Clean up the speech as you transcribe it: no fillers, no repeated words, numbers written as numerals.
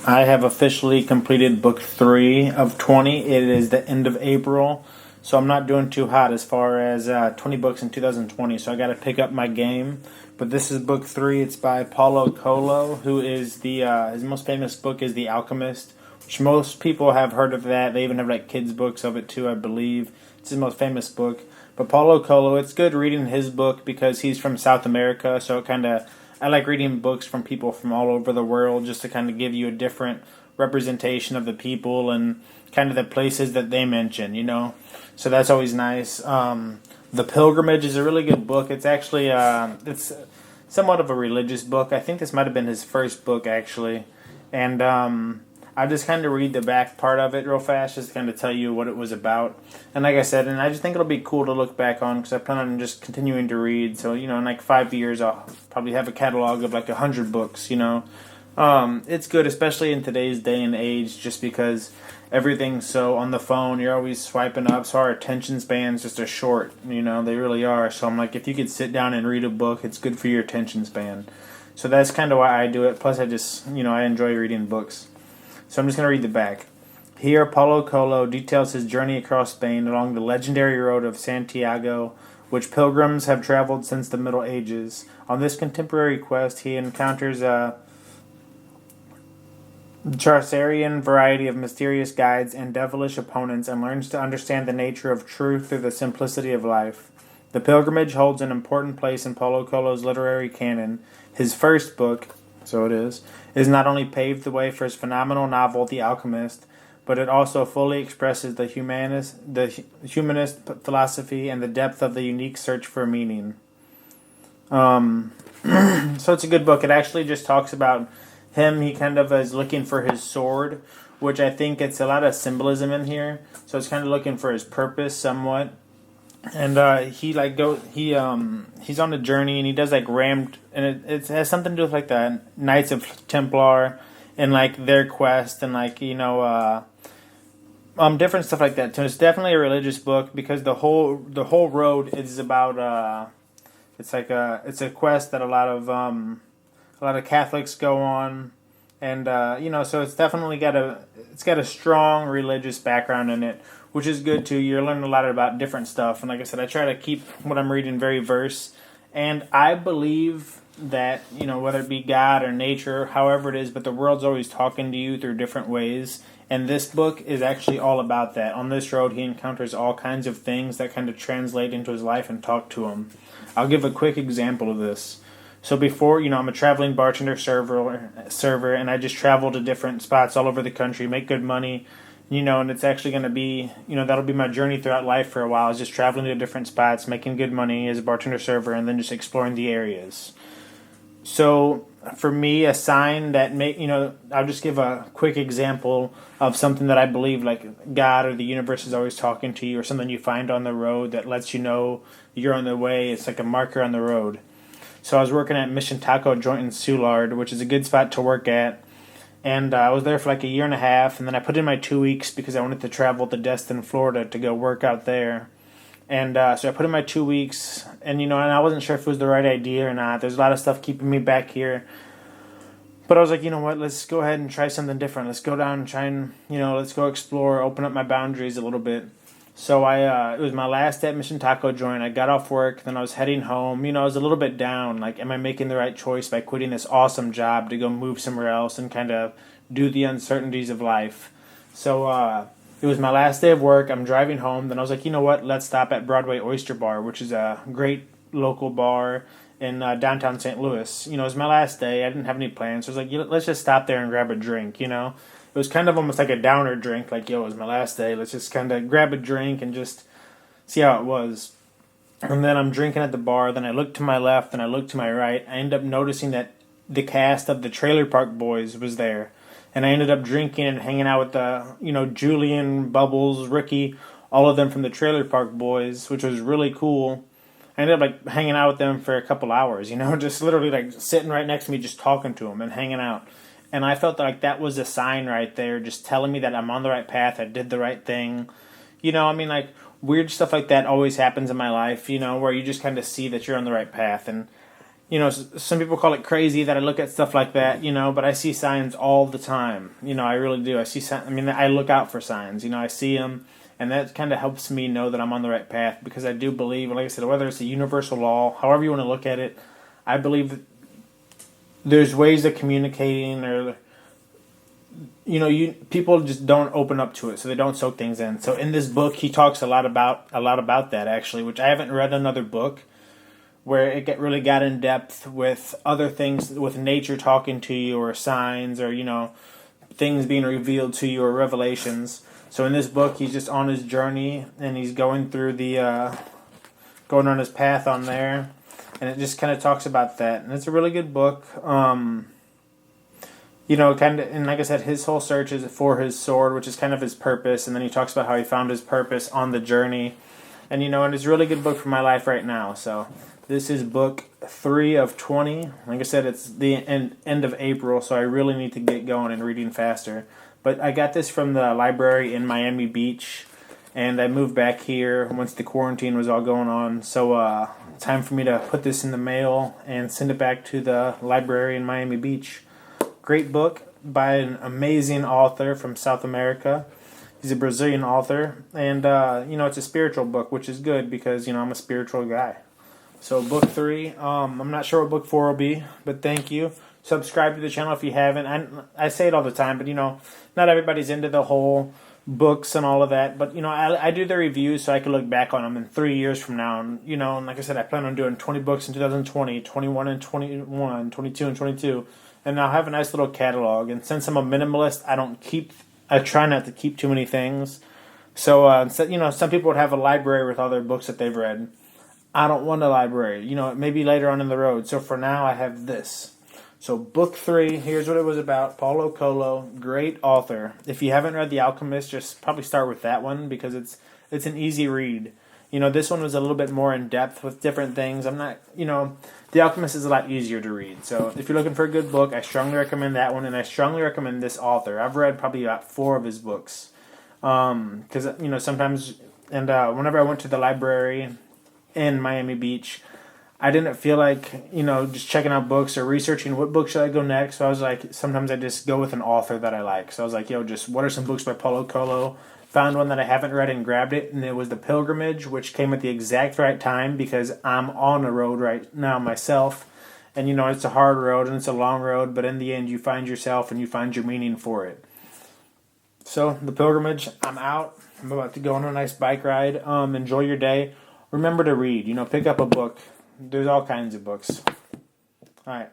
I have officially completed book 3 of 20. It is the end of April, so I'm not doing too hot as far as 20 books in 2020, so I got to pick up my game. But this is book 3. It's by Paulo Coelho, who is his most famous book is The Alchemist, which most people have heard of that. They even have like kids' books of it too, I believe. It's his most famous book. But Paulo Coelho, it's good reading his book because he's from South America, so I like reading books from people from all over the world just to kind of give you a different representation of the people and kind of the places that they mention, you know. So that's always nice. The Pilgrimage is a really good book. It's actually it's somewhat of a religious book. I think this might have been his first book actually, and I'll just kind of read the back part of it real fast, just to kind of tell you what it was about. And like I said, and I just think it'll be cool to look back on because I plan on just continuing to read. So, you know, in like 5 years, I'll probably have a catalog of like 100 books, you know. It's good, especially in today's day and age, just because everything's so on the phone. You're always swiping up, so our attention spans just are short, you know, they really are. So I'm like, if you could sit down and read a book, it's good for your attention span. So that's kind of why I do it. Plus, I enjoy reading books. So I'm just going to read the back. Here, Paulo Coelho details his journey across Spain along the legendary road of Santiago, which pilgrims have traveled since the Middle Ages. On this contemporary quest, he encounters a Chaucerian variety of mysterious guides and devilish opponents and learns to understand the nature of truth through the simplicity of life. The Pilgrimage holds an important place in Paulo Coelho's literary canon. His first book, so it is not only paved the way for his phenomenal novel, The Alchemist, but it also fully expresses the humanist philosophy and the depth of the unique search for meaning. So it's a good book. It actually just talks about him. He kind of is looking for his sword, which I think it's a lot of symbolism in here. So it's kind of looking for his purpose somewhat. And he's on a journey and he does like rammed, and it has something to do with like the Knights of Templar and like their quest and like, you know, different stuff like that. So it's definitely a religious book because the whole road is about it's a quest that a lot of Catholics go on, and you know, so it's definitely got a strong religious background in it, which is good too. You're learning a lot about different stuff, and like I said, I try to keep what I'm reading very verse, and I believe that, you know, whether it be God or nature, however it is, but the world's always talking to you through different ways, and this book is actually all about that. On this road, he encounters all kinds of things that kind of translate into his life and talk to him. I'll give a quick example of this. So before, you know, I'm a traveling bartender server, and I just travel to different spots all over the country, make good money, you know, and it's actually going to be, you know, that'll be my journey throughout life for a while, is just traveling to different spots, making good money as a bartender server, and then just exploring the areas. So for me, a sign that I'll just give a quick example of something that I believe like God or the universe is always talking to you, or something you find on the road that lets you know you're on the way. It's like a marker on the road. So I was working at Mission Taco Joint in Soulard, which is a good spot to work at. And I was there for like a year and a half, and then I put in my 2 weeks because I wanted to travel to Destin, Florida to go work out there. And so I put in my 2 weeks, and and I wasn't sure if it was the right idea or not. There's a lot of stuff keeping me back here. But I was like, you know what, let's go ahead and try something different. Let's go down and try and, let's go explore, open up my boundaries a little bit. So it was my last day at Mission Taco Joint. I got off work, then I was heading home. I was a little bit down. Like, am I making the right choice by quitting this awesome job to go move somewhere else and kind of do the uncertainties of life? So it was my last day of work. I'm driving home. Then I was like, you know what? Let's stop at Broadway Oyster Bar, which is a great local bar in downtown St. Louis. It was my last day. I didn't have any plans. So I was like, let's just stop there and grab a drink, It was kind of almost like a downer drink, like, it was my last day. Let's just kind of grab a drink and just see how it was. And then I'm drinking at the bar. Then I look to my left and I look to my right. I end up noticing that the cast of the Trailer Park Boys was there. And I ended up drinking and hanging out with Julian, Bubbles, Ricky, all of them from the Trailer Park Boys, which was really cool. I ended up hanging out with them for a couple hours, just literally sitting right next to me, just talking to them and hanging out. And I felt like that was a sign right there, just telling me that I'm on the right path, I did the right thing. Weird stuff like that always happens in my life, where you just kind of see that you're on the right path. And, some people call it crazy that I look at stuff like that, but I see signs all the time. I really do. I see signs. I mean, I look out for signs. I see them, and that kind of helps me know that I'm on the right path, because I do believe, like I said, whether it's a universal law, however you want to look at it, I believe that there's ways of communicating, or people just don't open up to it, so they don't soak things in. So in this book, he talks a lot about that, actually, which I haven't read another book where it really got in depth with other things, with nature talking to you, or signs, or things being revealed to you, or revelations. So in this book, he's just on his journey, and he's going through going on his path on there, and it just kind of talks about that, and it's a really good book. Kind of, and like I said, his whole search is for his sword, which is kind of his purpose, and then he talks about how he found his purpose on the journey, and it's a really good book for my life right now. So this is book 3 of 20. Like I said, it's the end of April, so I really need to get going and reading faster. But I got this from the library in Miami Beach, and I moved back here once the quarantine was all going on. So time for me to put this in the mail and send it back to the library in Miami Beach. Great book by an amazing author from South America. He's a Brazilian author, and it's a spiritual book, which is good because I'm a spiritual guy. So book 3, I'm not sure what book 4 will be, but thank you. Subscribe to the channel if you haven't. I say it all the time, but not everybody's into the whole books and all of that. But I do the reviews so I can look back on them in 3 years from now. And and like I said, I plan on doing 20 books in 2020, 21 and 21, 22 and 22, and I'll have a nice little catalog. And since I'm a minimalist, I try not to keep too many things. So some people would have a library with all their books that they've read. I don't want a library. Maybe later on in the road. So for now, I have this. So book 3, here's what it was about. Paulo Coelho, great author. If you haven't read The Alchemist, just probably start with that one, because it's an easy read. This one was a little bit more in depth with different things. The Alchemist is a lot easier to read. So if you're looking for a good book, I strongly recommend that one, and I strongly recommend this author. I've read probably about 4 of his books. Because, sometimes, and whenever I went to the library in Miami Beach, I didn't feel like, just checking out books or researching what book should I go next. So I was like, sometimes I just go with an author that I like. So I was like, just what are some books by Paulo Coelho? Found one that I haven't read and grabbed it, and it was The Pilgrimage, which came at the exact right time because I'm on the road right now myself. And, it's a hard road and it's a long road, but in the end you find yourself and you find your meaning for it. So, The Pilgrimage, I'm out. I'm about to go on a nice bike ride. Enjoy your day. Remember to read. Pick up a book. There's all kinds of books. All right.